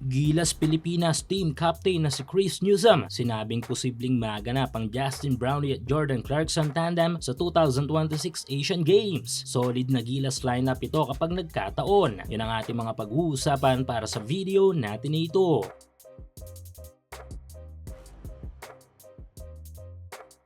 Gilas Pilipinas team captain na si Chris Newsom sinabing posibleng maganap ang Justin Brownlee at Jordan Clarkson tandem sa 2026 Asian Games. Solid na Gilas lineup ito kapag nagkataon. Yan ang ating mga pag-uusapan para sa video natin ito.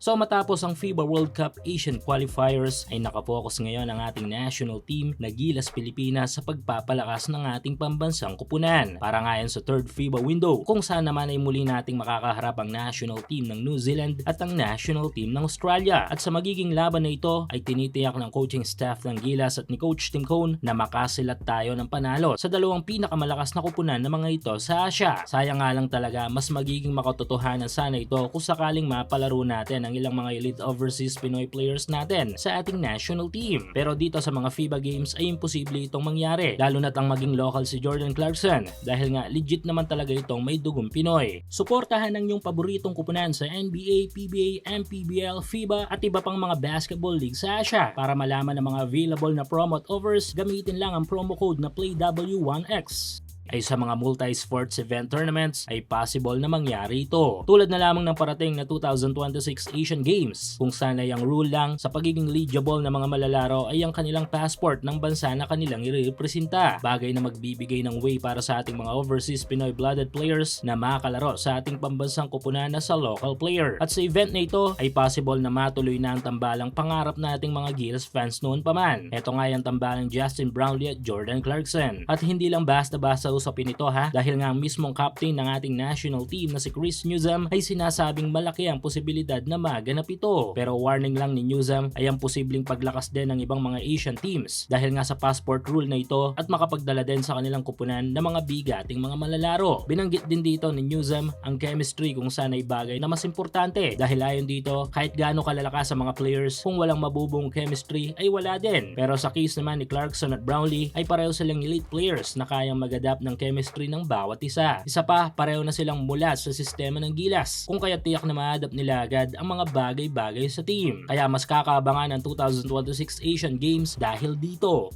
So matapos ang FIBA World Cup Asian Qualifiers ay nakafocus ngayon ang ating national team na Gilas Pilipinas sa pagpapalakas ng ating pambansang kupunan. Para ngayon sa third FIBA window kung saan naman ay muli nating makakaharap ang national team ng New Zealand at ang national team ng Australia. At sa magiging laban na ito ay tinitiyak ng coaching staff ng Gilas at ni Coach Tim Cone na makasilat tayo ng panalo sa dalawang pinakamalakas na kupunan ng mga ito sa Asia. Sayang nga lang talaga mas magiging makatotohanan sana ito kung sakaling mapalaro natin ang ilang mga elite overseas Pinoy players natin sa ating national team. Pero dito sa mga FIBA games ay imposible itong mangyari, lalo na't ang maging local si Jordan Clarkson dahil nga legit naman talaga itong may dugong Pinoy. Suportahan ang iyong paboritong kupunan sa NBA, PBA, MPBL, FIBA at iba pang mga basketball league sa Asia. Para malaman ang mga available na promo at offers, gamitin lang ang promo code na PLAYW1X. Ay sa mga multi-sports event tournaments ay possible na mangyari ito. Tulad na lamang ng parating na 2026 Asian Games kung saan ay ang rule lang sa pagiging eligible na mga malalaro ay ang kanilang passport ng bansa na kanilang irepresenta. Bagay na magbibigay ng way para sa ating mga overseas Pinoy-blooded players na makalaro sa ating pambansang kupunan na sa local player. At sa event na ito ay possible na matuloy na ang tambalang pangarap nating mga Gilas fans noon pa man. Ito nga yung tambalang Justin Brownlee at Jordan Clarkson. At hindi lang basta-basta usapin ito dahil nga ang mismong captain ng ating national team na si Chris Newsom ay sinasabing malaki ang posibilidad na maganap ito. Pero warning lang ni Newsom ay ang posibleng paglakas din ng ibang mga Asian teams dahil nga sa passport rule na ito at makapagdala din sa kanilang kupunan ng mga bigating mga malalaro. Binanggit din dito ni Newsom ang chemistry kung saan ay bagay na mas importante dahil ayon dito kahit gaano kalalakas sa mga players kung walang mabubong chemistry ay wala din. Pero sa case naman ni Clarkson at Brownlee ay pareho silang elite players na kayang mag-adapt ng chemistry ng bawat isa. Isa pa, pareho na silang mula sa sistema ng Gilas kung kaya tiyak na ma-adapt nila agad ang mga bagay-bagay sa team. Kaya mas kakaabangan ang 2026 Asian Games dahil dito.